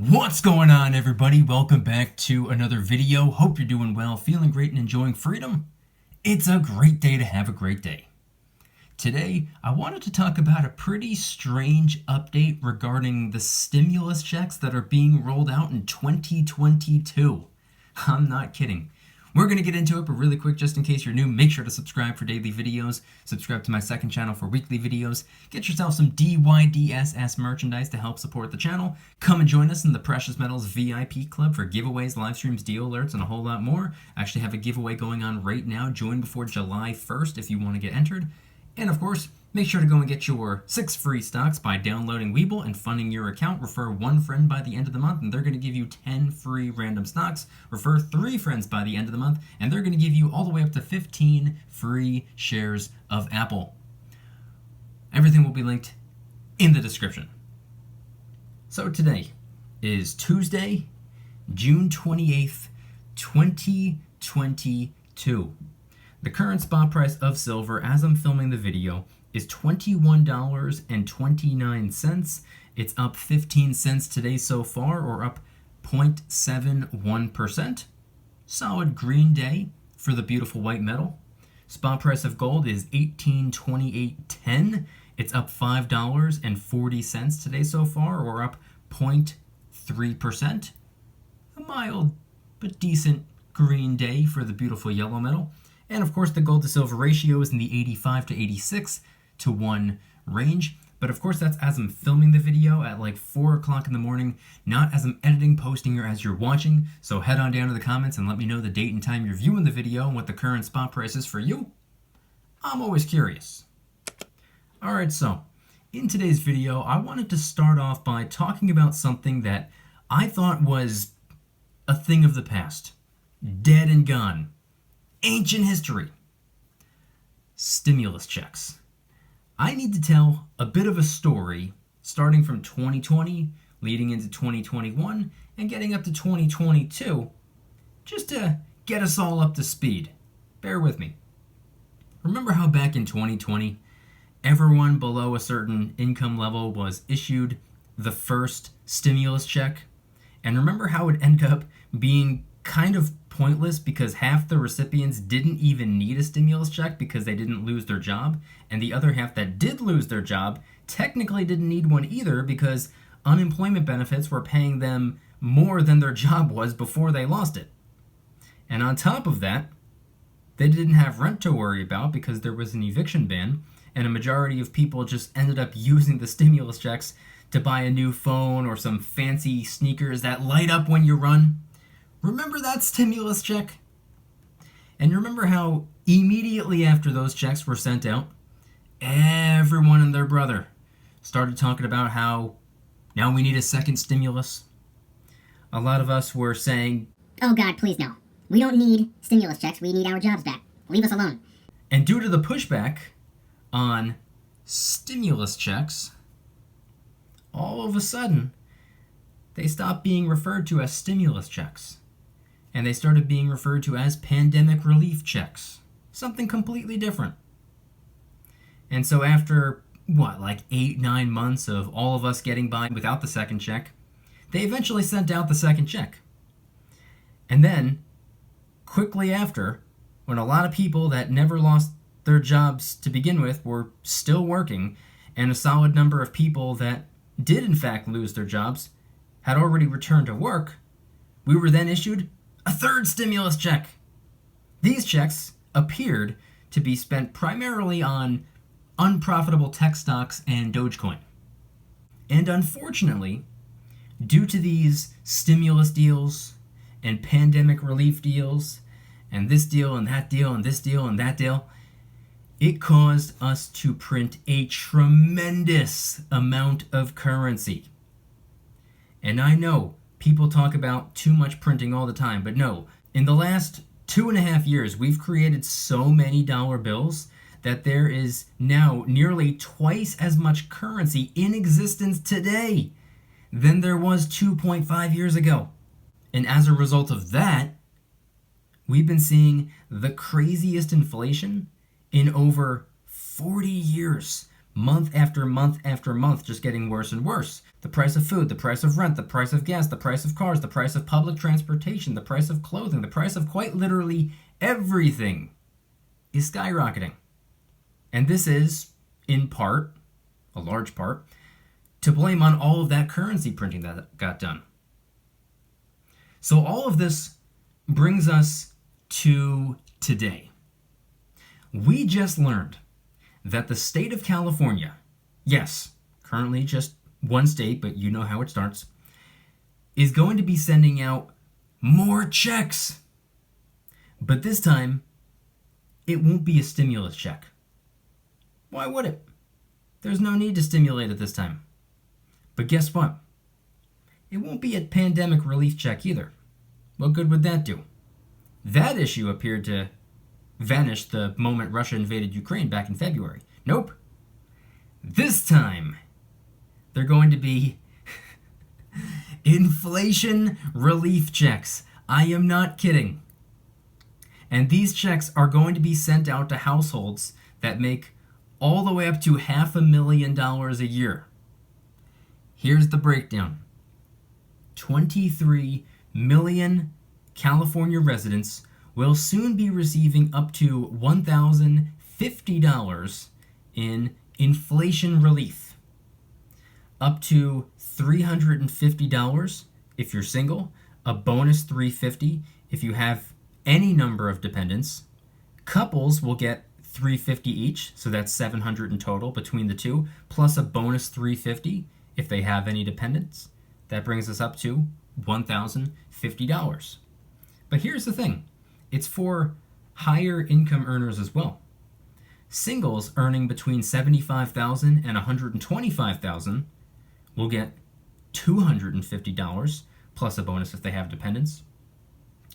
What's going on, everybody? Welcome back to another video. Hope you're doing well, feeling great, and enjoying freedom. It's a great day to have a great day. Today, I wanted to talk about a pretty strange update regarding the stimulus checks that are being rolled out in 2022. I'm not kidding. We're going to get into it, but really quick, just in case you're new, make sure to subscribe for daily videos. Subscribe to my second channel for weekly videos. Get yourself some DYDSS merchandise to help support the channel. Come and join us in the Precious Metals VIP Club for giveaways, live streams, deal alerts, and a whole lot more. I actually have a giveaway going on right now. Join before July 1st if you want to get entered. And of course, make sure to go and get your 6 free stocks by downloading Webull and funding your account. Refer 1 friend by the end of the month, and they're going to give you 10 free random stocks. Refer 3 friends by the end of the month, and they're going to give you all the way up to 15 free shares of Apple. Everything will be linked in the description. So today is Tuesday, June 28th, 2022. The current spot price of silver, as I'm filming the video, is $21.29. It's up 15 cents today so far, or up 0.71%. Solid green day for the beautiful white metal. Spot price of gold is $18.2810. It's up $5.40 today so far, or up 0.3%. A mild but decent green day for the beautiful yellow metal. And of course, the gold to silver ratio is in the 85 to 86 to 1 range. But of course, that's as I'm filming the video at like 4 o'clock in the morning, not as I'm editing, posting, or as you're watching. So head on down to the comments and let me know the date and time you're viewing the video and what the current spot price is for you. I'm always curious. Alright, so in today's video, I wanted to start off by talking about something that I thought was a thing of the past. Dead and gone. Ancient history. Stimulus checks. I need to tell a bit of a story starting from 2020, leading into 2021, and getting up to 2022, just to get us all up to speed. Bear with me. Remember how back in 2020, everyone below a certain income level was issued the first stimulus check? And remember how it ended up being kind of pointless because half the recipients didn't even need a stimulus check because they didn't lose their job, and the other half that did lose their job technically didn't need one either because unemployment benefits were paying them more than their job was before they lost it. And on top of that, they didn't have rent to worry about because there was an eviction ban, and a majority of people just ended up using the stimulus checks to buy a new phone or some fancy sneakers that light up when you run. Remember that stimulus check? And remember how immediately after those checks were sent out, everyone and their brother started talking about how now we need a second stimulus? A lot of us were saying, "Oh God, please no. We don't need stimulus checks. We need our jobs back. Leave us alone." And due to the pushback on stimulus checks, all of a sudden, they stopped being referred to as stimulus checks. And they started being referred to as pandemic relief checks. Something completely different. And so after, like 8-9 months of all of us getting by without the second check, they eventually sent out the second check. And then, quickly after, when a lot of people that never lost their jobs to begin with were still working, and a solid number of people that did in fact lose their jobs had already returned to work, we were then issued a third stimulus check. These checks appeared to be spent primarily on unprofitable tech stocks and Dogecoin. And unfortunately, due to these stimulus deals and pandemic relief deals, and this deal and that deal and this deal and that deal, it caused us to print a tremendous amount of currency. And I know people talk about too much printing all the time, but no. In the last 2.5 years, we've created so many dollar bills that there is now nearly twice as much currency in existence today than there was 2.5 years ago. And as a result of that, we've been seeing the craziest inflation in over 40 years. Month after month after month, just getting worse and worse. The price of food, the price of rent, the price of gas, the price of cars, the price of public transportation, the price of clothing, the price of quite literally everything is skyrocketing. And this is, in part, a large part, to blame on all of that currency printing that got done. So all of this brings us to today. We just learned that the state of California, yes, currently just one state, but you know how it starts, is going to be sending out more checks. But this time, it won't be a stimulus check. Why would it? There's no need to stimulate it this time. But guess what? It won't be a pandemic relief check either. What good would that do? That issue appeared to vanish the moment Russia invaded Ukraine back in February. Nope. This time, they're going to be inflation relief checks. I am not kidding. And these checks are going to be sent out to households that make all the way up to $500,000 a year. Here's the breakdown. 23 million California residents will soon be receiving up to $1,050 in inflation relief. Up to $350 if you're single, a bonus $350 if you have any number of dependents. Couples will get $350 each, so that's $700 in total between the two, plus a bonus $350 if they have any dependents. That brings us up to $1,050. But here's the thing. It's for higher income earners as well. Singles earning between $75,000 and $125,000 will get $250 plus a bonus if they have dependents.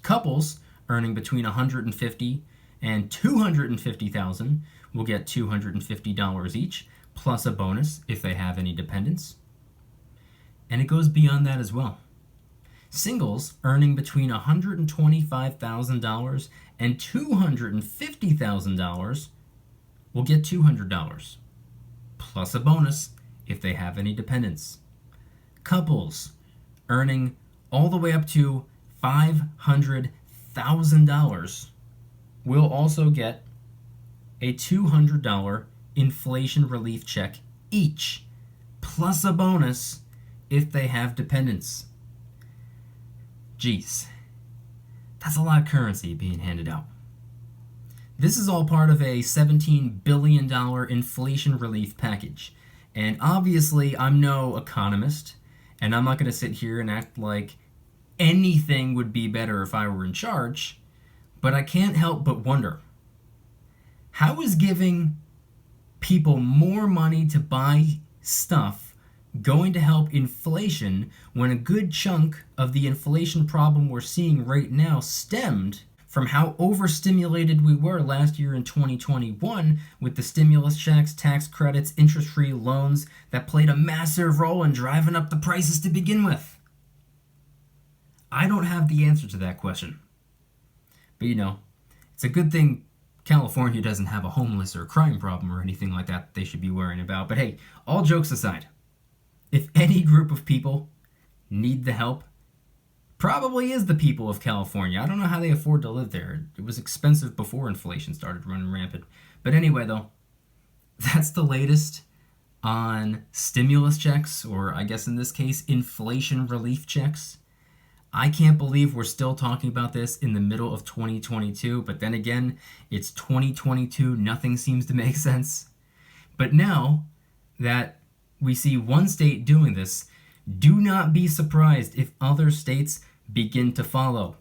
Couples earning between $150,000 and $250,000 will get $250 each plus a bonus if they have any dependents. And it goes beyond that as well. Singles earning between $125,000 and $250,000 will get $200 plus a bonus if they have any dependents. Couples earning all the way up to $500,000 will also get a $200 inflation relief check each, plus a bonus if they have dependents. Jeez, that's a lot of currency being handed out. This is all part of a $17 billion inflation relief package. And obviously, I'm no economist, and I'm not going to sit here and act like anything would be better if I were in charge, but I can't help but wonder, how is giving people more money to buy stuff going to help inflation when a good chunk of the inflation problem we're seeing right now stemmed from how overstimulated we were last year in 2021 with the stimulus checks, tax credits, interest-free loans that played a massive role in driving up the prices to begin with? I don't have the answer to that question. But it's a good thing California doesn't have a homeless or crime problem or anything like that they should be worrying about. But hey, all jokes aside, if any group of people need the help, probably is the people of California. I don't know how they afford to live there. It was expensive before inflation started running rampant. But anyway, though, that's the latest on stimulus checks, or I guess in this case, inflation relief checks. I can't believe we're still talking about this in the middle of 2022, but then again, it's 2022, nothing seems to make sense. But now that we see one state doing this, do not be surprised if other states begin to follow.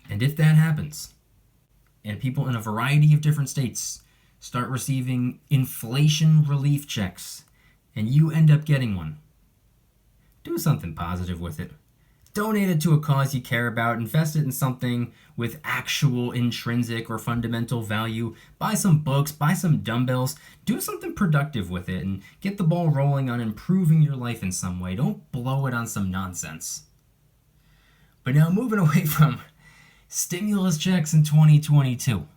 And if that happens, and people in a variety of different states start receiving inflation relief checks, and you end up getting one, do something positive with it. Donate it to a cause you care about. Invest it in something with actual intrinsic or fundamental value. Buy some books, buy some dumbbells. Do something productive with it and get the ball rolling on improving your life in some way. Don't blow it on some nonsense. But now moving away from stimulus checks in 2022.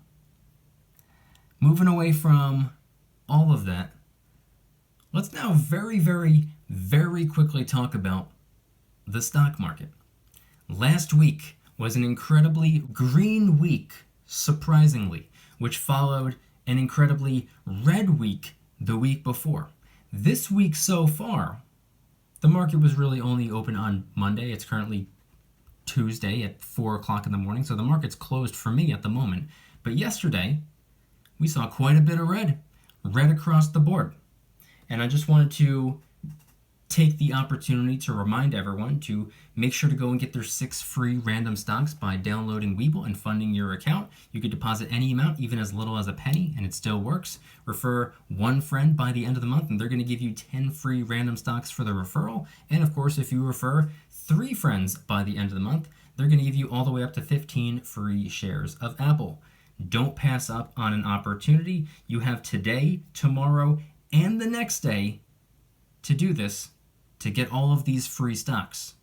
Moving away from all of that, Let's now very, very, very quickly talk about the stock market. Last week was an incredibly green week, surprisingly, which followed an incredibly red week the week before. This week so far, the market was really only open on Monday. It's currently Tuesday at 4 o'clock in the morning, so the market's closed for me at the moment. But yesterday, we saw quite a bit of red across the board. And I just wanted to take the opportunity to remind everyone to make sure to go and get their 6 free random stocks by downloading Webull and funding your account. You could deposit any amount, even as little as a penny, and it still works. Refer one friend by the end of the month, and they're going to give you 10 free random stocks for the referral. And of course, if you refer 3 friends by the end of the month, they're going to give you all the way up to 15 free shares of Apple. Don't pass up on an opportunity. You have today, tomorrow, and the next day to do this, to get all of these free stocks.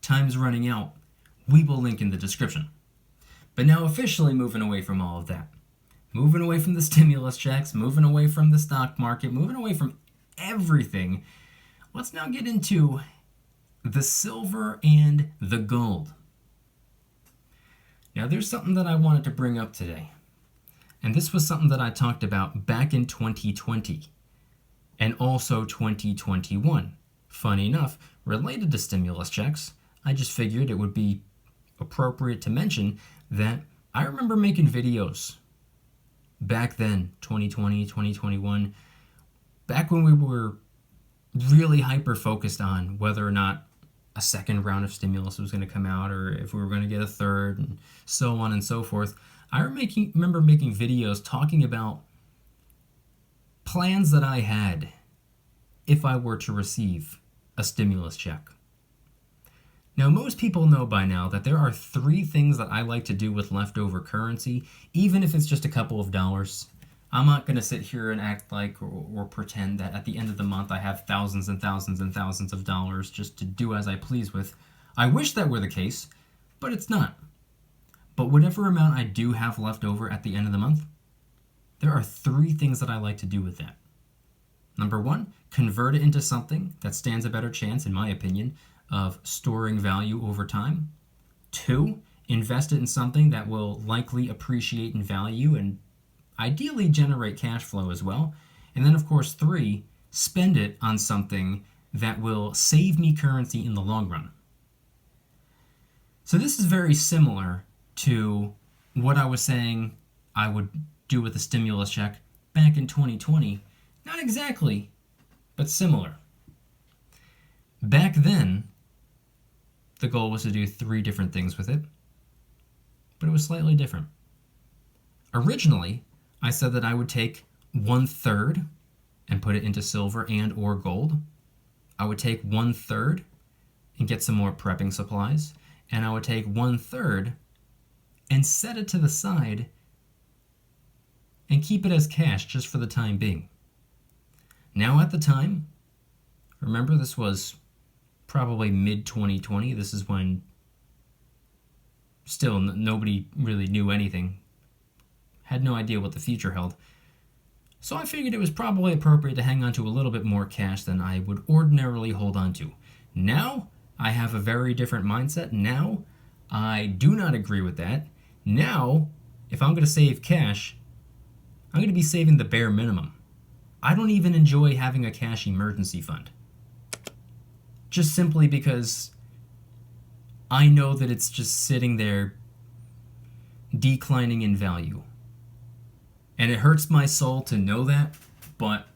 Time's running out. We will link in the description. But now officially moving away from all of that. Moving away from the stimulus checks, moving away from the stock market, moving away from everything. Let's now get into the silver and the gold. Now there's something that I wanted to bring up today. And this was something that I talked about back in 2020 and also 2021. Funny enough, related to stimulus checks, I just figured it would be appropriate to mention that I remember making videos back then, 2020, 2021, back when we were really hyper-focused on whether or not a second round of stimulus was going to come out or if we were going to get a third and so on and so forth. I remember making videos talking about plans that I had if I were to receive a stimulus check. Now, most people know by now that there are 3 things that I like to do with leftover currency, even if it's just a couple of dollars. I'm not going to sit here and act like or pretend that at the end of the month I have thousands and thousands and thousands of dollars just to do as I please with. I wish that were the case, but it's not. But whatever amount I do have left over at the end of the month, there are 3 things that I like to do with that. Number 1, convert it into something that stands a better chance, in my opinion, of storing value over time. 2, invest it in something that will likely appreciate in value and ideally generate cash flow as well. And then, of course, 3, spend it on something that will save me currency in the long run. So this is very similar to what I was saying I would do with the stimulus check back in 2020. Not exactly, but similar. Back then, the goal was to do 3 different things with it, but it was slightly different. Originally, I said that I would take 1/3 and put it into silver and or gold. I would take 1/3 and get some more prepping supplies, and I would take 1/3 and set it to the side and keep it as cash just for the time being. Now at the time, remember this was probably mid-2020. This is when still nobody really knew anything. Had no idea what the future held. So I figured it was probably appropriate to hang on to a little bit more cash than I would ordinarily hold on to. Now, I have a very different mindset. Now, I do not agree with that. Now, if I'm going to save cash, I'm going to be saving the bare minimum. I don't even enjoy having a cash emergency fund. Just simply because I know that it's just sitting there declining in value. And it hurts my soul to know that, but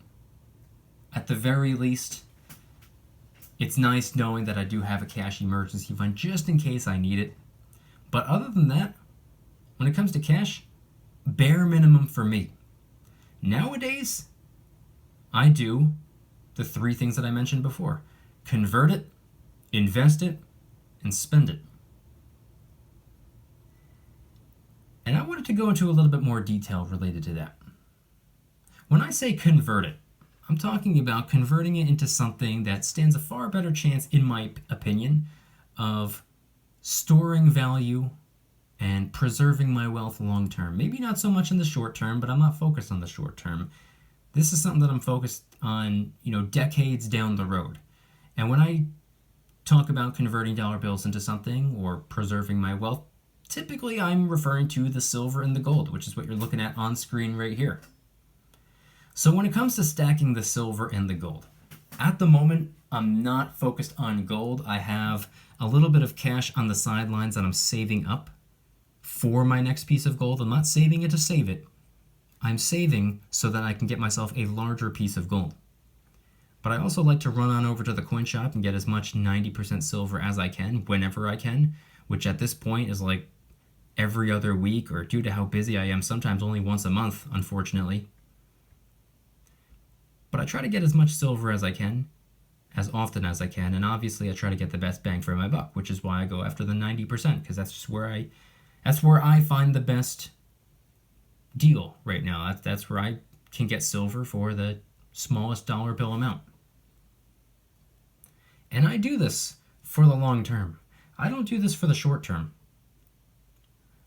at the very least, it's nice knowing that I do have a cash emergency fund just in case I need it. But other than that, when it comes to cash, bare minimum for me. Nowadays, I do the 3 things that I mentioned before. Convert it, invest it, and spend it. And I wanted to go into a little bit more detail related to that. When I say convert it, I'm talking about converting it into something that stands a far better chance, in my opinion, of storing value and preserving my wealth long term. Maybe not so much in the short term, but I'm not focused on the short term. This is something that I'm focused on, decades down the road. And when I talk about converting dollar bills into something or preserving my wealth, typically I'm referring to the silver and the gold, which is what you're looking at on screen right here. So when it comes to stacking the silver and the gold, at the moment, I'm not focused on gold. I have a little bit of cash on the sidelines that I'm saving up for my next piece of gold. I'm not saving it to save it. I'm saving so that I can get myself a larger piece of gold. But I also like to run on over to the coin shop and get as much 90% silver as I can, whenever I can, which at this point is like every other week, or due to how busy I am, sometimes only once a month, unfortunately. But I try to get as much silver as I can, as often as I can, and obviously I try to get the best bang for my buck, which is why I go after the 90%, because that's just where I find the best deal right now. That's where I can get silver for the smallest dollar bill amount. And I do this for the long term. I don't do this for the short term.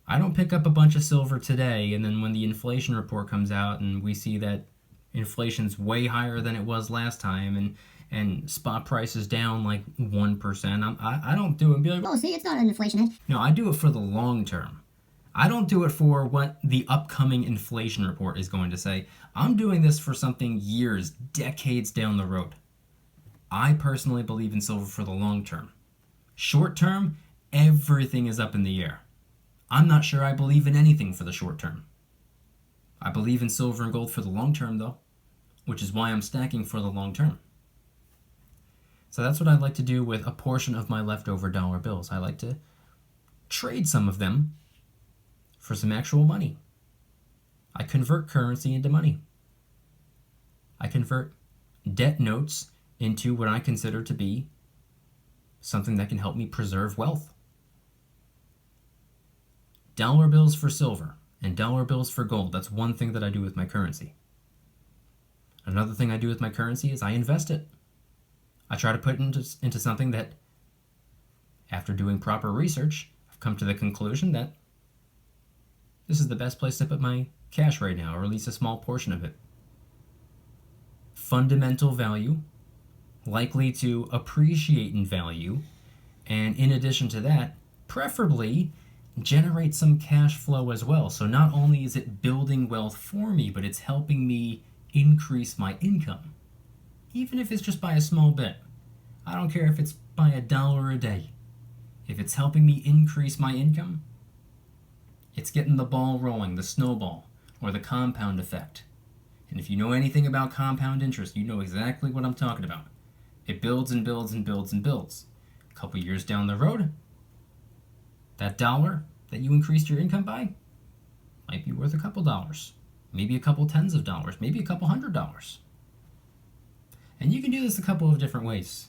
I don't pick up a bunch of silver today, and then when the inflation report comes out and we see that inflation's way higher than it was last time, and spot prices down like 1%, I don't do it and be like, Oh, see, it's not an inflation hedge. no, I do it for the long term. I don't do it for what the upcoming inflation report is going to say. I'm doing this for something years, decades down the road. I personally believe in silver for the long term. Short term, everything is up in the air. I'm not sure I believe in anything for the short term. I believe in silver and gold for the long term, though, which is why I'm stacking for the long term. So that's what I like to do with a portion of my leftover dollar bills. I like to trade some of them for some actual money. I convert currency into money. I convert debt notes into what I consider to be something that can help me preserve wealth. Dollar bills for silver and dollar bills for gold. That's one thing that I do with my currency. Another thing I do with my currency is I invest it. I try to put it into something that, after doing proper research, I've come to the conclusion that this is the best place to put my cash right now, or at least a small portion of it. Fundamental value, likely to appreciate in value, and in addition to that, preferably generate some cash flow as well. So not only is it building wealth for me, but it's helping me increase my income. Even if it's just by a small bit. I don't care if it's by $1 a day. If it's helping me increase my income, it's getting the ball rolling, the snowball, or the compound effect. And if you know anything about compound interest, you know exactly what I'm talking about. It builds and builds and builds and builds. A couple years down the road, that dollar that you increased your income by might be worth a couple dollars, maybe a couple tens of dollars, maybe a couple $100. And you can do this a couple of different ways.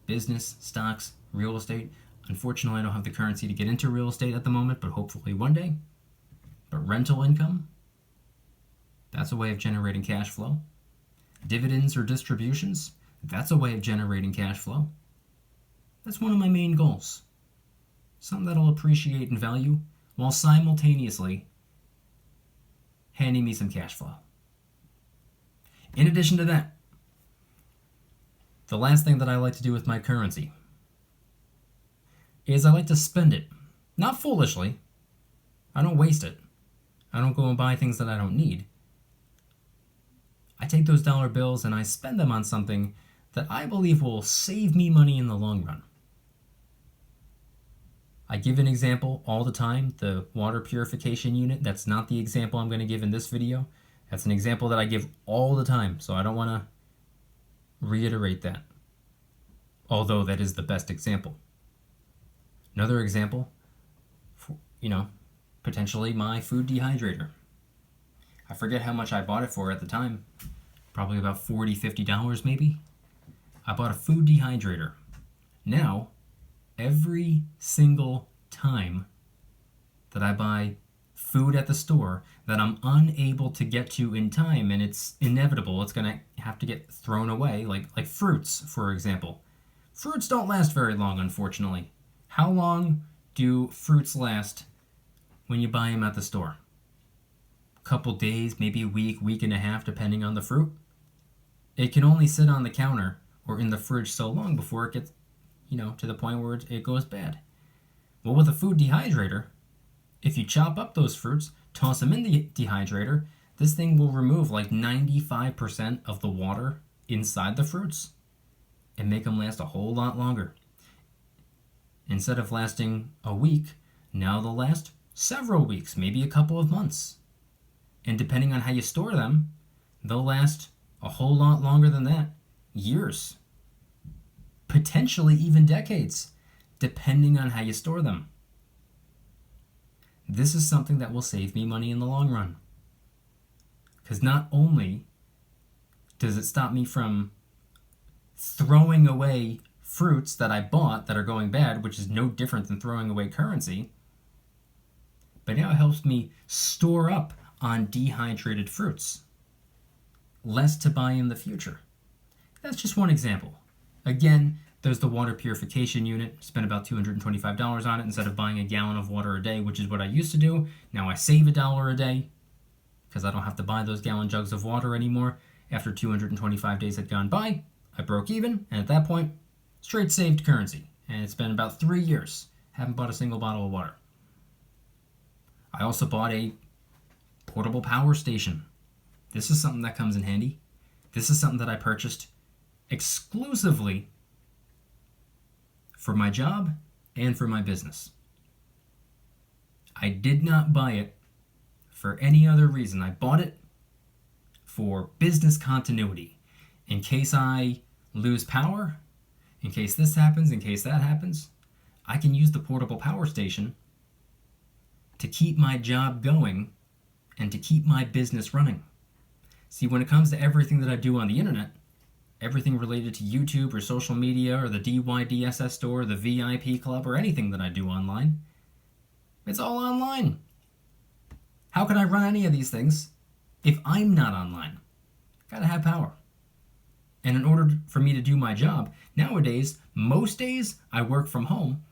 Business, stocks, real estate. Unfortunately, I don't have the currency to get into real estate at the moment, but hopefully one day. But rental income, that's a way of generating cash flow. Dividends or distributions, that's a way of generating cash flow. That's one of my main goals. Something that'll appreciate in value while simultaneously handing me some cash flow. In addition to that, the last thing that I like to do with my currency is I like to spend it. Not foolishly. I don't waste it. I don't go and buy things that I don't need. I take those dollar bills and I spend them on something that I believe will save me money in the long run. I give an example all the time, the water purification unit. That's not the example I'm going to give in this video. That's an example that I give all the time, so I don't want to reiterate that. Although that is the best example. Another example, potentially my food dehydrator. I forget how much I bought it for at the time. Probably about $40, $50 maybe. I bought a food dehydrator. Now, every single time that I buy food at the store that I'm unable to get to in time, and it's inevitable, it's going to have to get thrown away, like fruits, for example. Fruits don't last very long, unfortunately. How long do fruits last when you buy them at the store? A couple days, maybe a week, week and a half, depending on the fruit. it can only sit on the counter or in the fridge so long before it gets, to the point where it goes bad. Well, with a food dehydrator, if you chop up those fruits, toss them in the dehydrator, this thing will remove like 95% of the water inside the fruits and make them last a whole lot longer. Instead of lasting a week, now they'll last several weeks, maybe a couple of months. And depending on how you store them, they'll last a whole lot longer than that. Years. Potentially even decades, depending on how you store them. This is something that will save me money in the long run. Because not only does it stop me from throwing away fruits that I bought that are going bad, which is no different than throwing away currency, but now it helps me store up on dehydrated fruits. Less to buy in the future. That's just one example. Again, there's the water purification unit. Spent about $225 on it instead of buying a gallon of water a day, which is what I used to do. Now I save $1 a day because I don't have to buy those gallon jugs of water anymore. After 225 days had gone by, I broke even, and at that point, straight saved currency. And it's been about 3 years. Haven't bought a single bottle of water. I also bought a portable power station. This is something that comes in handy. This is something that I purchased exclusively for my job and for my business. I did not buy it for any other reason. I bought it for business continuity. In case I lose power, in case this happens, in case that happens, I can use the portable power station to keep my job going and to keep my business running. See, when it comes to everything that I do on the internet, everything related to YouTube or social media or the DYDSS store, the VIP club, or anything that I do online, it's all online. How can I run any of these things if I'm not online? Gotta have power. And in order for me to do my job, nowadays, most days I work from home.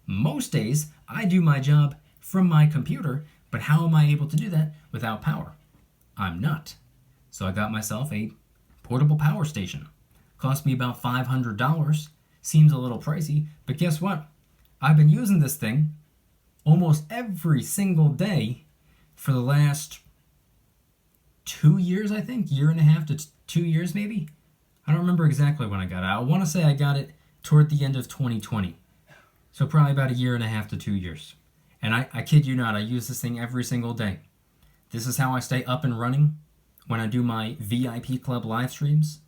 Most days I do my job from my computer, but how am I able to do that without power? I'm not. So I got myself a portable power station. Cost me about $500. Seems a little pricey, but guess what? I've been using this thing almost every single day for the last 2 years, I think. Year and a half to 2 years, maybe. I don't remember exactly when I got it. I want to say I got it toward the end of 2020. So probably about a year and a half to 2 years. And I kid you not, I use this thing every single day. This is how I stay up and running when I do my VIP Club live streams.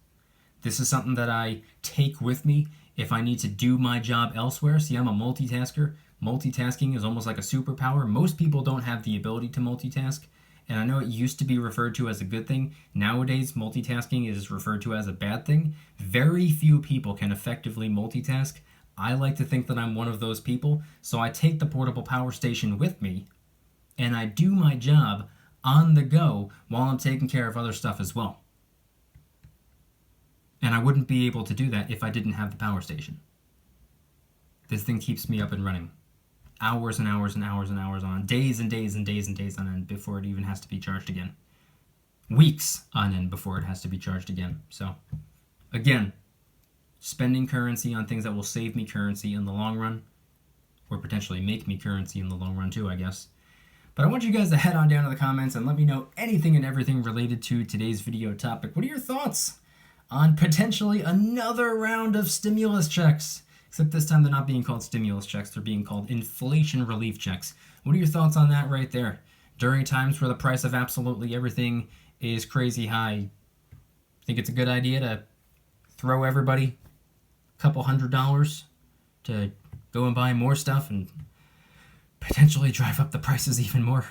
This is something that I take with me if I need to do my job elsewhere. See, I'm a multitasker. Multitasking is almost like a superpower. Most people don't have the ability to multitask. And I know it used to be referred to as a good thing. Nowadays, multitasking is referred to as a bad thing. Very few people can effectively multitask. I like to think that I'm one of those people. So I take the portable power station with me and I do my job on the go while I'm taking care of other stuff as well. And I wouldn't be able to do that if I didn't have the power station. This thing keeps me up and running. Hours and hours and hours and hours on. Days and days and days and days on end before it even has to be charged again. Weeks on end before it has to be charged again. So, again, spending currency on things that will save me currency in the long run, or potentially make me currency in the long run too, I guess. But I want you guys to head on down to the comments and let me know anything and everything related to today's video topic. What are your thoughts on potentially another round of stimulus checks? Except this time they're not being called stimulus checks, they're being called inflation relief checks. What are your thoughts on that right there? During times where the price of absolutely everything is crazy high, think it's a good idea to throw everybody a couple $100 to go and buy more stuff and potentially drive up the prices even more?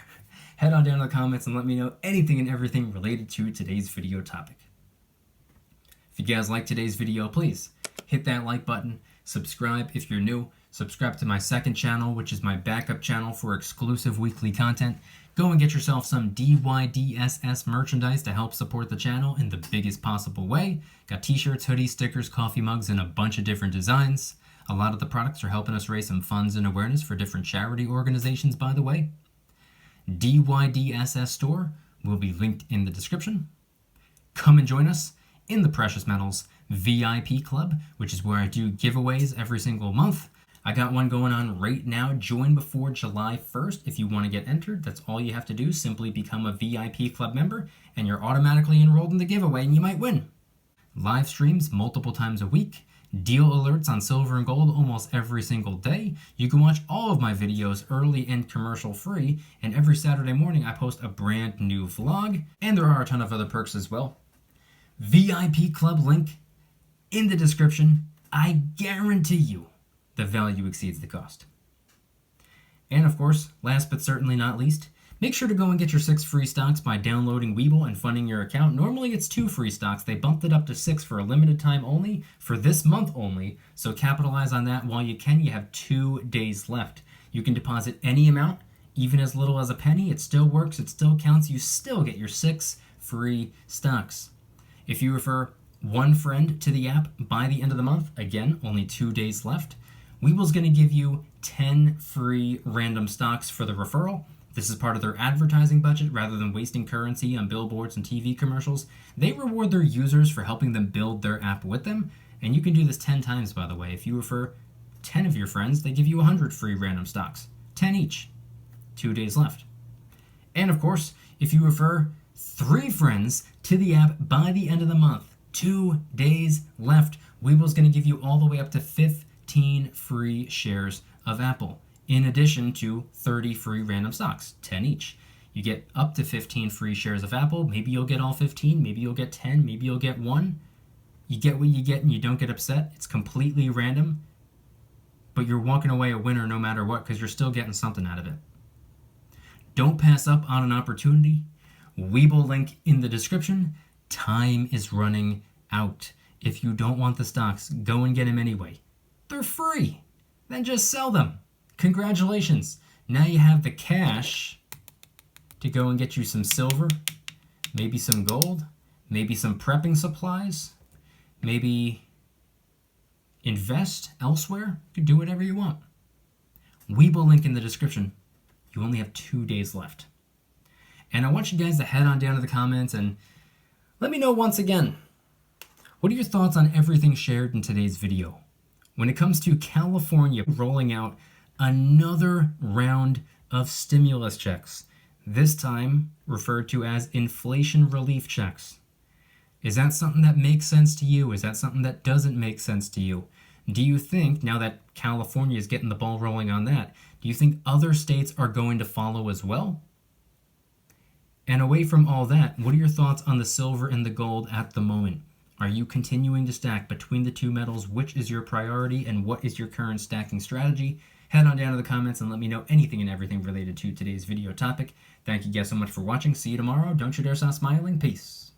Head on down to the comments and let me know anything and everything related to today's video topic. If you guys like today's video, please hit that like button. Subscribe if you're new. Subscribe to my second channel, which is my backup channel for exclusive weekly content. Go and get yourself some DYDSS merchandise to help support the channel in the biggest possible way. Got t-shirts, hoodies, stickers, coffee mugs, and a bunch of different designs. A lot of the products are helping us raise some funds and awareness for different charity organizations, by the way. DYDSS store will be linked in the description. Come and join us in the Precious Metals VIP Club, which is where I do giveaways every single month. I got one going on right now. Join before July 1st if you want to get entered. That's all you have to do. Simply become a VIP Club member, and you're automatically enrolled in the giveaway, and you might win. Live streams multiple times a week. Deal alerts on silver and gold almost every single day. You can watch all of my videos early and commercial free, and every Saturday morning I post a brand new vlog, and there are a ton of other perks as well. VIP Club link in the description. I guarantee you the value exceeds the cost. And of course, last but certainly not least, make sure to go and get your 6 free stocks by downloading Webull and funding your account. Normally it's 2 free stocks. They bumped it up to 6 for a limited time only, for this month only. So capitalize on that while you can. You have 2 days left. You can deposit any amount, even as little as a penny. It still works. It still counts. You still get your 6 free stocks. If you refer 1 friend to the app by the end of the month, again, only 2 days left, Webull's going to give you 10 free random stocks for the referral. This is part of their advertising budget. Rather than wasting currency on billboards and TV commercials, they reward their users for helping them build their app with them. And you can do this 10 times, by the way. If you refer 10 of your friends, they give you 100 free random stocks. 10 each. 2 days left. And of course, if you refer 3 friends to the app by the end of the month, 2 days left, Webull's going to give you all the way up to 15 free shares of Apple, in addition to 30 free random stocks, 10 each. You get up to 15 free shares of Apple. Maybe you'll get all 15, maybe you'll get 10, maybe you'll get 1. You get what you get and you don't get upset. It's completely random, but you're walking away a winner no matter what because you're still getting something out of it. Don't pass up on an opportunity. Webull link in the description. Time is running out. If you don't want the stocks, go and get them anyway. They're free. Then just sell them. Congratulations. Now you have the cash to go and get you some silver, maybe some gold, maybe some prepping supplies, maybe invest elsewhere. You can do whatever you want. Webull link in the description. You only have 2 days left. And I want you guys to head on down to the comments and let me know once again, what are your thoughts on everything shared in today's video? When it comes to California rolling out another round of stimulus checks, this time referred to as inflation relief checks. Is that something that makes sense to you? Is that something that doesn't make sense to you? Do you think, now that California is getting the ball rolling on that, do you think other states are going to follow as well? And away from all that, what are your thoughts on the silver and the gold at the moment? Are you continuing to stack between the two metals? Which is your priority and what is your current stacking strategy? Head on down to the comments and let me know anything and everything related to today's video topic. Thank you guys so much for watching. See you tomorrow. Don't you dare stop smiling. Peace.